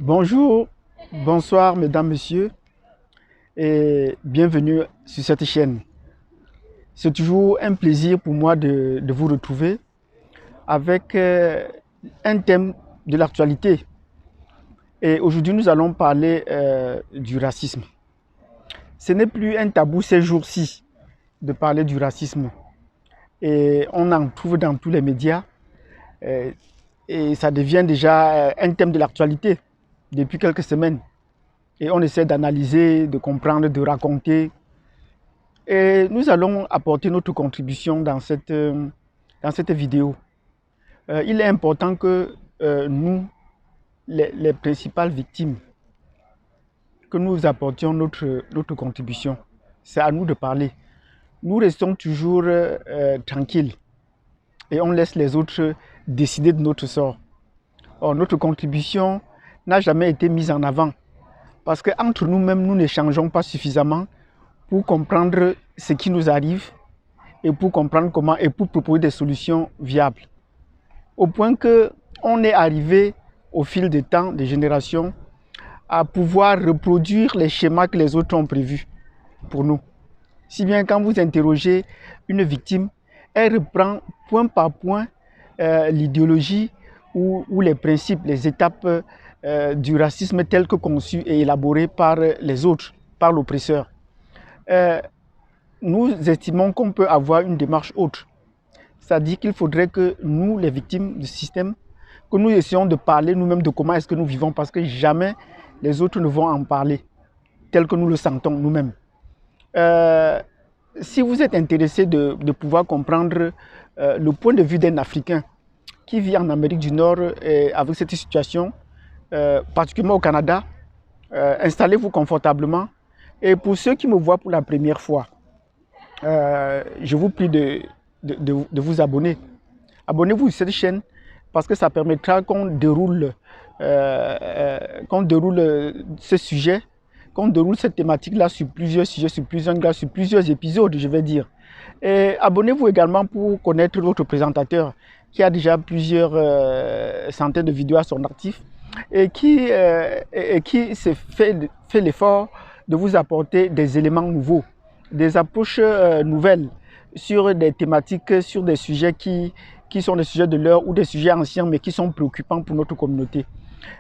Bonjour, bonsoir mesdames, messieurs et bienvenue sur cette chaîne. C'est toujours un plaisir pour moi de vous retrouver avec un thème de l'actualité. Et aujourd'hui nous allons parler du racisme. Ce n'est plus un tabou ces jours-ci de parler du racisme. Et on en trouve dans tous les médias et ça devient déjà un thème de l'actualité depuis quelques semaines. Et on essaie d'analyser, de comprendre, de raconter. Et nous allons apporter notre contribution dans cette vidéo. Il est important que nous, les principales victimes, que nous apportions notre contribution. C'est à nous de parler. Nous restons toujours tranquilles et on laisse les autres décider de notre sort. Or, notre contribution n'a jamais été mise en avant parce qu'entre nous-mêmes, nous n'échangeons pas suffisamment pour comprendre ce qui nous arrive et pour comprendre comment et pour proposer des solutions viables. Au point qu'on est arrivé au fil du temps, des générations, à pouvoir reproduire les schémas que les autres ont prévus pour nous. Si bien quand vous interrogez une victime, elle reprend point par point l'idéologie ou les principes, les étapes du racisme tel que conçu et élaboré par les autres, par l'oppresseur. Nous estimons qu'on peut avoir une démarche autre. C'est-à-dire qu'il faudrait que nous, les victimes du système, que nous essayons de parler nous-mêmes de comment est-ce que nous vivons, parce que jamais les autres ne vont en parler tel que nous le sentons nous-mêmes. Si vous êtes intéressé de pouvoir comprendre le point de vue d'un Africain qui vit en Amérique du Nord avec cette situation, particulièrement au Canada, installez-vous confortablement. Et pour ceux qui me voient pour la première fois, je vous prie de vous abonner. Abonnez-vous sur cette chaîne parce que ça permettra qu'on déroule ce sujet, qu'on déroule cette thématique-là sur plusieurs sujets, sur plusieurs épisodes, je vais dire. Et abonnez-vous également pour connaître votre présentateur qui a déjà plusieurs centaines de vidéos à son actif et qui s'est fait l'effort de vous apporter des éléments nouveaux, des approches nouvelles sur des thématiques, sur des sujets qui sont des sujets de l'heure ou des sujets anciens mais qui sont préoccupants pour notre communauté.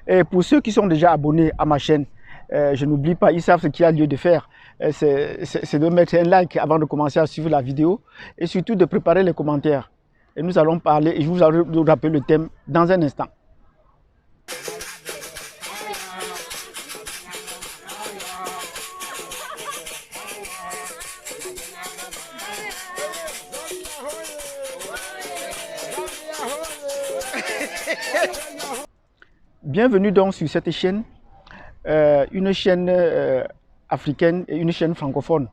Et pour ceux qui sont déjà abonnés à ma chaîne, je n'oublie pas, ils savent ce qu'il y a lieu de faire. C'est de mettre un like avant de commencer à suivre la vidéo et surtout de préparer les commentaires. Et nous allons parler et je vous rappelle le thème dans un instant. Bienvenue donc sur cette chaîne, une chaîne africaine et une chaîne francophone.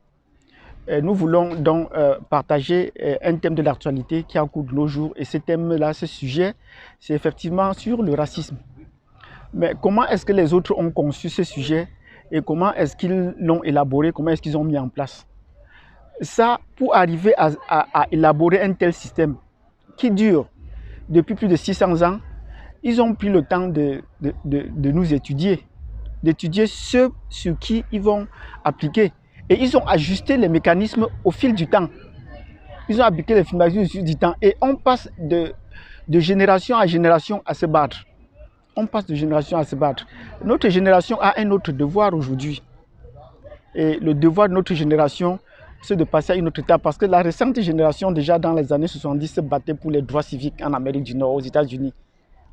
Nous voulons donc partager un thème de l'actualité qui est en cours de nos jours. Et ce thème-là, ce sujet, c'est effectivement sur le racisme. Mais comment est-ce que les autres ont conçu ce sujet et comment est-ce qu'ils l'ont élaboré, comment est-ce qu'ils ont mis en place? Ça, pour arriver à élaborer un tel système qui dure depuis plus de 600 ans, ils ont pris le temps de nous étudier, d'étudier ce sur qui ils vont appliquer. Et ils ont ajusté les mécanismes au fil du temps. Ils ont appliqué les mécanismes au fil du temps. Et on passe de génération à génération à se battre. On passe de génération à se battre. Notre génération a un autre devoir aujourd'hui. Et le devoir de notre génération, c'est de passer à une autre étape. Parce que la récente génération, déjà dans les années 70, se battait pour les droits civiques en Amérique du Nord, aux États-Unis.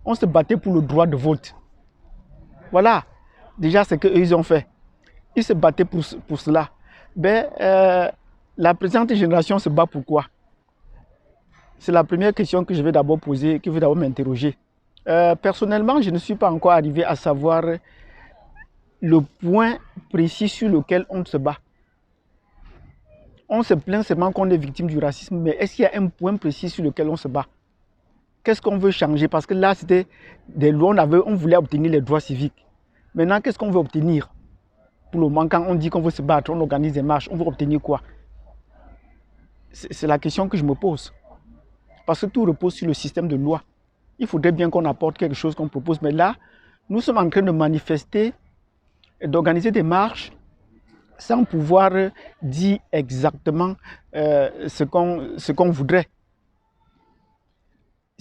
On se battait pour le droit de vote. Voilà, déjà ce qu'ils ont fait. Ils se battaient pour cela. Ben, la présente génération se bat pourquoi? C'est la première question que je vais d'abord poser, que je vais d'abord m'interroger. Personnellement, je ne suis pas encore arrivé à savoir le point précis sur lequel on se bat. On se plaint seulement qu'on est victime du racisme, mais est-ce qu'il y a un point précis sur lequel on se bat? Qu'est-ce qu'on veut changer? Parce que là, c'était des lois, on voulait obtenir les droits civiques. Maintenant, qu'est-ce qu'on veut obtenir? Pour le moment, quand on dit qu'on veut se battre, on organise des marches, on veut obtenir quoi? C'est la question que je me pose. Parce que tout repose sur le système de loi. Il faudrait bien qu'on apporte quelque chose qu'on propose. Mais là, nous sommes en train de manifester, d'organiser des marches sans pouvoir dire exactement ce qu'on voudrait.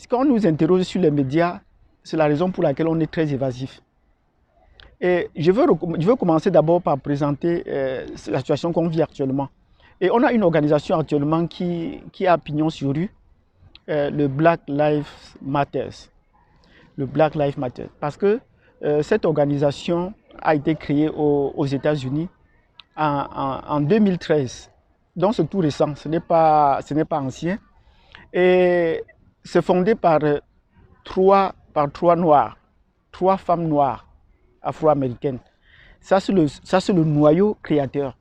Quand on nous interroge sur les médias, c'est la raison pour laquelle on est très évasif. Et je veux commencer d'abord par présenter la situation qu'on vit actuellement. Et on a une organisation actuellement qui a pignon sur rue, le Black Lives Matter. Le Black Lives Matter. Parce que cette organisation a été créée aux États-Unis en 2013. Donc c'est tout récent, ce n'est pas ancien. Et c'est fondé par trois noirs, 3 femmes noires afro-américaines. Ça c'est le noyau créateur.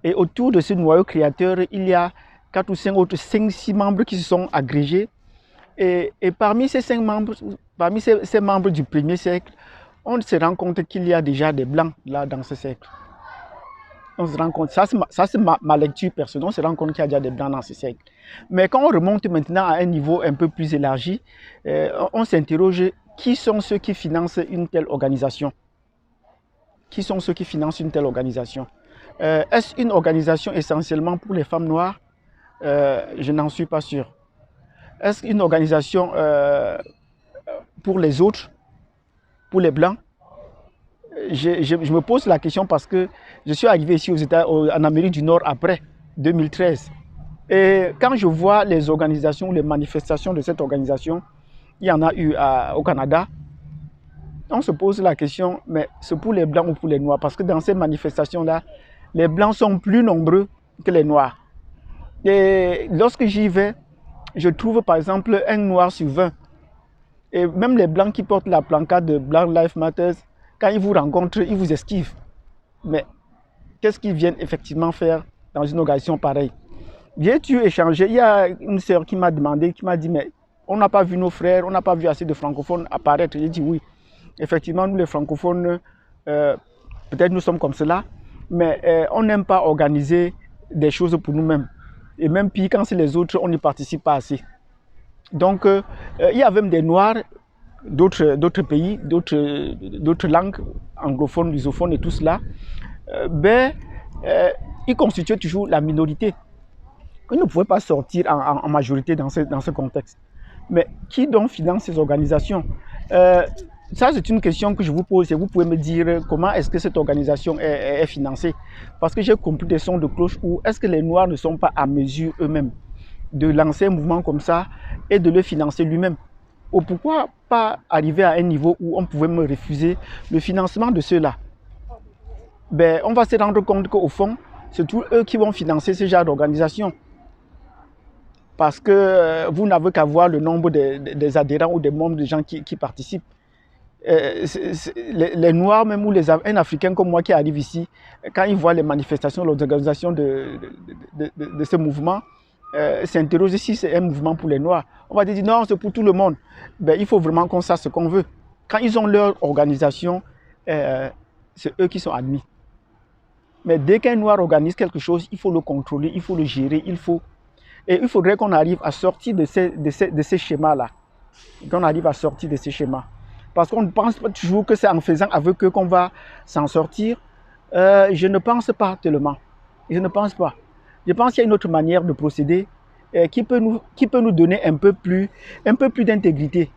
Et autour de ce noyau créateur, il y a 4 ou 5 autres, 5-6 membres qui se sont agrégés. Et parmi ces 5 membres, parmi ces membres du premier cercle, on se rend compte qu'il y a déjà des blancs là dans ce cercle. On se rend compte, ça c'est ma lecture personnelle, on se rend compte qu'il y a déjà des blancs dans ce cercle. Mais quand on remonte maintenant à un niveau un peu plus élargi, on s'interroge qui sont ceux qui financent une telle organisation? Qui sont ceux qui financent une telle organisation? Est-ce une organisation essentiellement pour les femmes noires? Je n'en suis pas sûr. Est-ce une organisation pour les autres, pour les blancs? Je me pose la question parce que je suis arrivé ici en Amérique du Nord après 2013. Et quand je vois les organisations, les manifestations de cette organisation, il y en a eu au Canada, on se pose la question, mais c'est pour les blancs ou pour les noirs? Parce que dans ces manifestations-là, les blancs sont plus nombreux que les noirs. Et lorsque j'y vais, je trouve par exemple un noir sur 20. Et même les blancs qui portent la pancarte de Black Lives Matter, quand ils vous rencontrent, ils vous esquivent. Mais qu'est-ce qu'ils viennent effectivement faire dans une organisation pareille? Viens-tu échanger? Il y a une sœur qui m'a demandé, qui m'a dit, mais on n'a pas vu nos frères, on n'a pas vu assez de francophones apparaître. J'ai dit oui. Effectivement, nous les francophones, peut-être nous sommes comme cela, mais on n'aime pas organiser des choses pour nous-mêmes. Et même pire, quand c'est les autres, on n'y participe pas assez. Donc, il y a même des noirs d'autres pays, d'autres langues, anglophones, lusophones et tout cela, ils constituent toujours la minorité. Ils ne pouvaient pas sortir en majorité dans ce contexte. Mais qui donc finance ces organisations? Ça, c'est une question que je vous pose et vous pouvez me dire comment est-ce que cette organisation est financée. Parce que j'ai compris des sons de cloche où est-ce que les Noirs ne sont pas à mesure eux-mêmes de lancer un mouvement comme ça et de le financer lui-même. Ou pourquoi pas arriver à un niveau où on pouvait me refuser le financement de ceux-là? On va se rendre compte qu'au fond, c'est tous eux qui vont financer ce genre d'organisation. Parce que vous n'avez qu'à voir le nombre des adhérents ou des membres de gens qui participent. Les Noirs, même ou un Africain comme moi qui arrive ici, quand ils voient les manifestations, les organisations de ce mouvement, s'interroger si c'est un mouvement pour les Noirs. On va dire non, c'est pour tout le monde. Il faut vraiment qu'on sache ce qu'on veut. Quand ils ont leur organisation, c'est eux qui sont admis. Mais dès qu'un Noir organise quelque chose, il faut le contrôler, il faut le gérer, et il faudrait qu'on arrive à sortir de ces schémas-là. Qu'on arrive à sortir de ces schémas. Parce qu'on ne pense pas toujours que c'est en faisant avec eux qu'on va s'en sortir. Je ne pense pas tellement. Je ne pense pas. Je pense qu'il y a une autre manière de procéder qui peut nous donner un peu plus d'intégrité.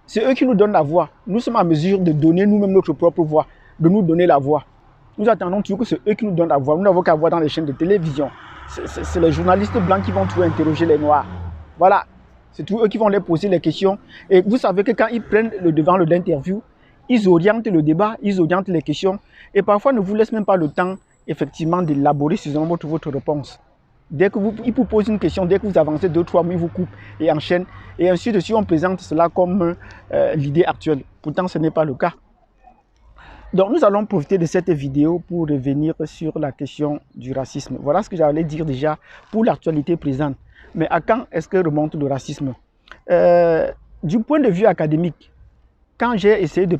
C'est eux qui nous donnent la voix. Nous sommes en mesure de donner nous-mêmes notre propre voix, de nous donner la voix. Nous attendons toujours que c'est eux qui nous donnent la voix. Nous n'avons qu'à voir dans les chaînes de télévision. C'est les journalistes blancs qui vont toujours interroger les Noirs. Voilà. C'est tous eux qui vont leur poser les questions. Et vous savez que quand ils prennent le devant de l'interview, ils orientent le débat, ils orientent les questions. Et parfois, ne vous laissent même pas le temps, effectivement, d'élaborer suffisamment votre réponse. Dès que ils vous posent une question, dès que vous avancez 2-3 mots, ils vous coupent et enchaînent. Et ainsi de suite, on présente cela comme l'idée actuelle. Pourtant, ce n'est pas le cas. Donc, nous allons profiter de cette vidéo pour revenir sur la question du racisme. Voilà ce que j'allais dire déjà pour l'actualité présente. Mais à quand est-ce que remonte le racisme? Du point de vue académique, quand j'ai essayé de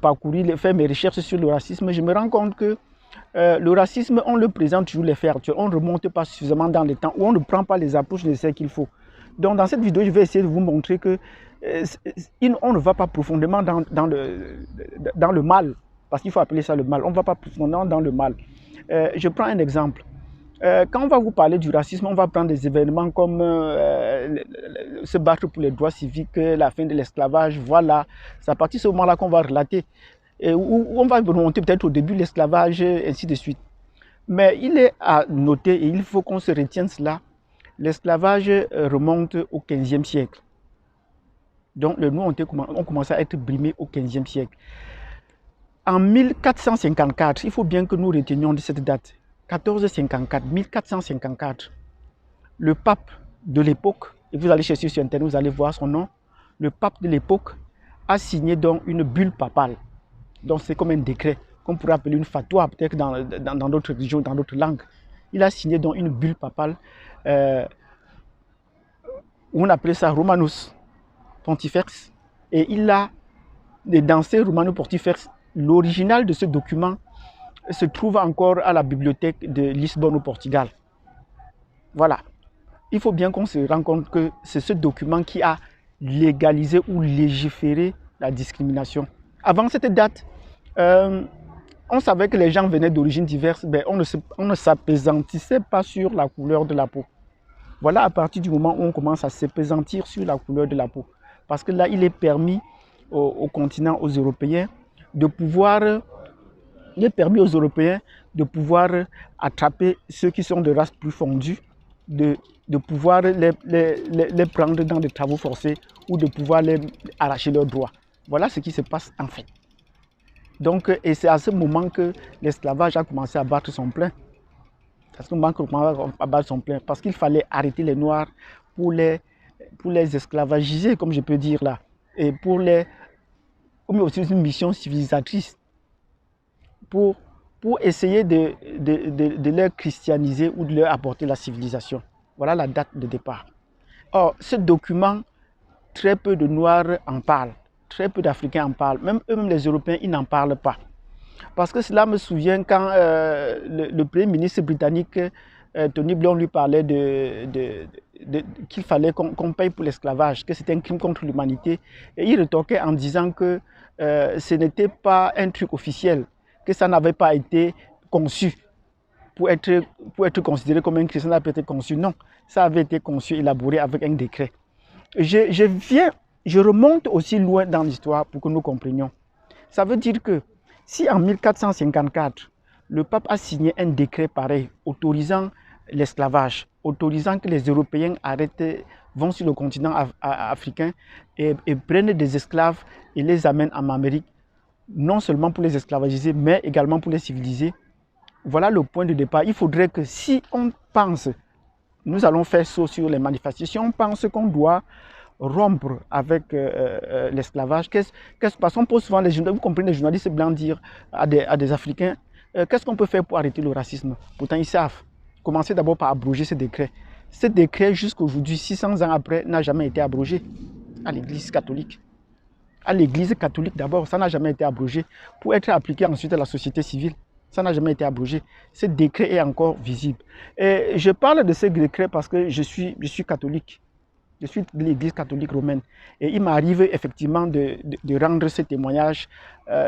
faire mes recherches sur le racisme, je me rends compte que le racisme, on le présente toujours les faits actuels. On ne remonte pas suffisamment dans le temps, ou on ne prend pas les approches nécessaires qu'il faut. Donc dans cette vidéo, je vais essayer de vous montrer que on ne va pas profondément dans le mal, parce qu'il faut appeler ça le mal. On ne va pas profondément dans le mal. Je prends un exemple. Quand on va vous parler du racisme, on va prendre des événements comme se battre pour les droits civiques, la fin de l'esclavage, voilà. C'est à partir de ce moment-là qu'on va relater, où on va remonter peut-être au début de l'esclavage, ainsi de suite. Mais il est à noter, et il faut qu'on se retienne cela, l'esclavage remonte au 15e siècle. Donc les Noirs ont commencé à être brimés au 15e siècle. En 1454, il faut bien que nous retenions de cette date, 1454, le pape de l'époque, et vous allez chercher sur internet, vous allez voir son nom, le pape de l'époque a signé donc une bulle papale. Donc c'est comme un décret, qu'on pourrait appeler une fatwa, peut-être dans d'autres régions, dans d'autres langues. Il a signé donc une bulle papale, on appelait ça Romanus Pontifex, et il a, dans ces Romanus Pontifex, l'original de ce document se trouve encore à la bibliothèque de Lisbonne au Portugal. Voilà. Il faut bien qu'on se rende compte que c'est ce document qui a légalisé ou légiféré la discrimination. Avant cette date, on savait que les gens venaient d'origines diverses, mais on ne s'appesantissait pas sur la couleur de la peau. Voilà à partir du moment où on commence à s'appesantir sur la couleur de la peau. Parce que là, il est permis au continent, aux Européens, de pouvoir... Il est permis aux Européens de pouvoir attraper ceux qui sont de race plus fondue, de pouvoir les prendre dans des travaux forcés ou de pouvoir les arracher leurs droits. Voilà ce qui se passe en fait. Donc, et c'est à ce moment que l'esclavage a commencé à battre son plein. Parce parce qu'il fallait arrêter les Noirs pour les esclavagiser, comme je peux dire là, et comme aussi une mission civilisatrice, pour essayer de les christianiser ou de leur apporter la civilisation. Voilà la date de départ. Or, ce document, très peu de Noirs en parlent, très peu d'Africains en parlent, même eux-mêmes les Européens, ils n'en parlent pas. Parce que cela me souvient quand le Premier ministre britannique, Tony Blair, lui parlait qu'il fallait qu'on paye pour l'esclavage, que c'était un crime contre l'humanité. Et il retorquait en disant que ce n'était pas un truc officiel, que ça n'avait pas été conçu pour être considéré comme un crime, ça n'a pas été conçu. Non, ça avait été conçu, élaboré avec un décret. Je remonte aussi loin dans l'histoire pour que nous comprenions. Ça veut dire que si en 1454, le pape a signé un décret pareil, autorisant l'esclavage, autorisant que les Européens vont sur le continent africain et prennent des esclaves et les amènent en Amérique, non seulement pour les esclavagiser, mais également pour les civiliser. Voilà le point de départ. Il faudrait que si on pense, nous allons faire saut sur les manifestations, on pense qu'on doit rompre avec l'esclavage. Qu'est-ce qui se passe? On pose souvent, vous comprenez, les journalistes blancs dire à des Africains, qu'est-ce qu'on peut faire pour arrêter le racisme? Pourtant, ils savent. Commencez d'abord par abroger ce décret. Ce décret, jusqu'à aujourd'hui, 600 ans après, n'a jamais été abrogé à l'Église catholique. À l'Église catholique d'abord, ça n'a jamais été abrogé pour être appliqué ensuite à la société civile. Ça n'a jamais été abrogé. Ce décret est encore visible. Et je parle de ce décret parce que je suis catholique. Je suis de l'Église catholique romaine. Et il m'arrive effectivement de rendre ce témoignage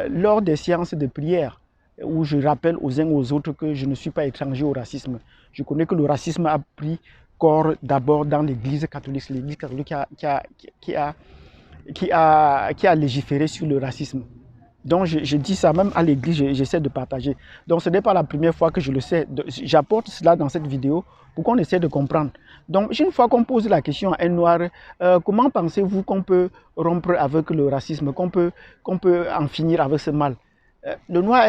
lors des séances de prière où je rappelle aux uns aux autres que je ne suis pas étranger au racisme. Je connais que le racisme a pris corps d'abord dans l'Église catholique. C'est l'Église catholique qui a légiféré sur le racisme. Donc je dis ça même à l'église, j'essaie de partager. Donc ce n'est pas la première fois que je le sais. J'apporte cela dans cette vidéo pour qu'on essaie de comprendre. Donc une fois qu'on pose la question à un noir, comment pensez-vous qu'on peut rompre avec le racisme, qu'on peut en finir avec ce mal? Le noir,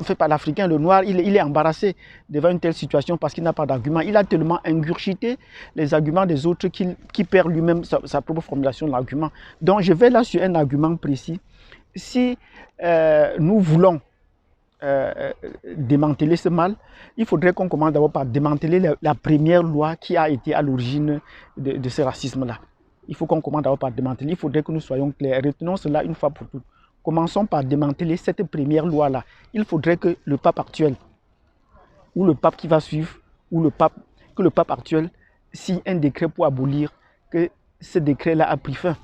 fait par l'Africain, le noir, il est embarrassé devant une telle situation parce qu'il n'a pas d'argument. Il a tellement ingurgité les arguments des autres qu'il perd lui-même sa propre formulation de l'argument. Donc je vais là sur un argument précis. Si nous voulons démanteler ce mal, il faudrait qu'on commence d'abord par démanteler la première loi qui a été à l'origine de ce racisme-là. Il faut qu'on commence d'abord par démanteler. Il faudrait que nous soyons clairs. Retenons cela une fois pour toutes. Commençons par démanteler cette première loi-là. Il faudrait que le pape actuel, ou le pape qui va suivre, que le pape actuel signe un décret pour abolir, que ce décret-là a pris fin.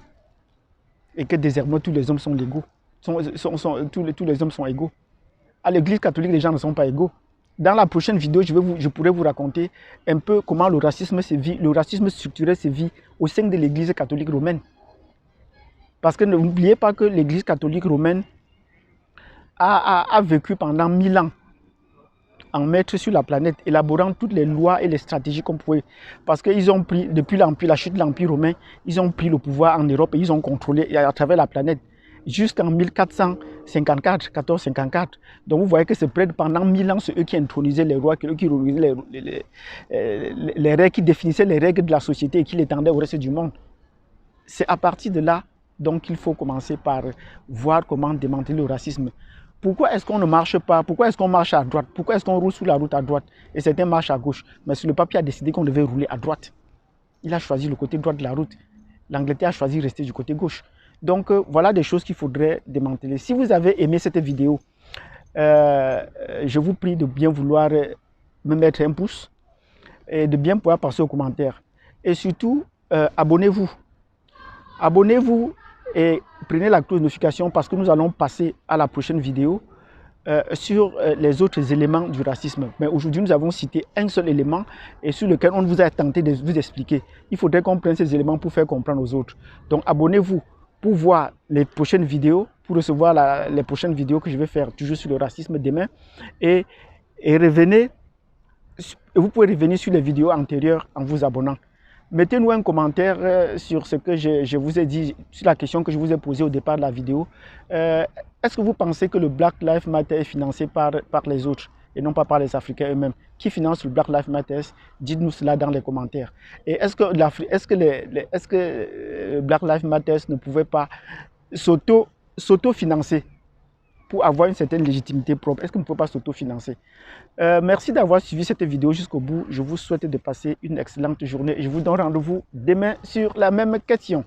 et que désormais tous les hommes sont égaux. Tous les hommes sont égaux. À l'église catholique, les gens ne sont pas égaux. Dans la prochaine vidéo, je pourrais vous raconter un peu comment le racisme structurel se vit au sein de l'église catholique romaine. Parce que n'oubliez pas que l'église catholique romaine a vécu pendant 1000 ans en maître sur la planète, élaborant toutes les lois et les stratégies qu'on pouvait. Parce qu'ils ont pris, depuis la chute de l'Empire romain, ils ont pris le pouvoir en Europe et ils ont contrôlé à travers la planète jusqu'en 1454, 1454. Donc vous voyez que c'est près de pendant 1000 ans, c'est eux qui intronisaient les rois, qui intronisaient les règles, qui définissaient les règles de la société et qui l'étendaient au reste du monde. C'est à partir de là donc qu'il faut commencer par voir comment démanteler le racisme. Pourquoi est-ce qu'on ne marche pas? Pourquoi est-ce qu'on marche à droite? Pourquoi est-ce qu'on roule sur la route à droite et certains marchent à gauche? Mais sur le papier a décidé qu'on devait rouler à droite. Il a choisi le côté droit de la route. L'Angleterre a choisi de rester du côté gauche. Donc voilà des choses qu'il faudrait démanteler. Si vous avez aimé cette vidéo, je vous prie de bien vouloir me mettre un pouce et de bien pouvoir passer aux commentaires. Et surtout, abonnez-vous. Abonnez-vous et prenez la cloche de notification parce que nous allons passer à la prochaine vidéo sur les autres éléments du racisme. Mais aujourd'hui, nous avons cité un seul élément et sur lequel on vous a tenté de vous expliquer. Il faudrait qu'on prenne ces éléments pour faire comprendre aux autres. Donc, abonnez-vous pour voir les prochaines vidéos, pour recevoir les prochaines vidéos que je vais faire toujours sur le racisme demain. Et revenez, vous pouvez revenir sur les vidéos antérieures en vous abonnant. Mettez-nous un commentaire sur ce que je vous ai dit, sur la question que je vous ai posée au départ de la vidéo. Est-ce que vous pensez que le Black Lives Matter est financé par les autres et non pas par les Africains eux-mêmes? Qui finance le Black Lives Matter? Dites-nous cela dans les commentaires. Et est-ce que Black Lives Matter ne pouvait pas s'auto-financer pour avoir une certaine légitimité propre? Est-ce qu'on ne peut pas s'autofinancer? Merci d'avoir suivi cette vidéo jusqu'au bout. Je vous souhaite de passer une excellente journée et je vous donne rendez-vous demain sur la même question.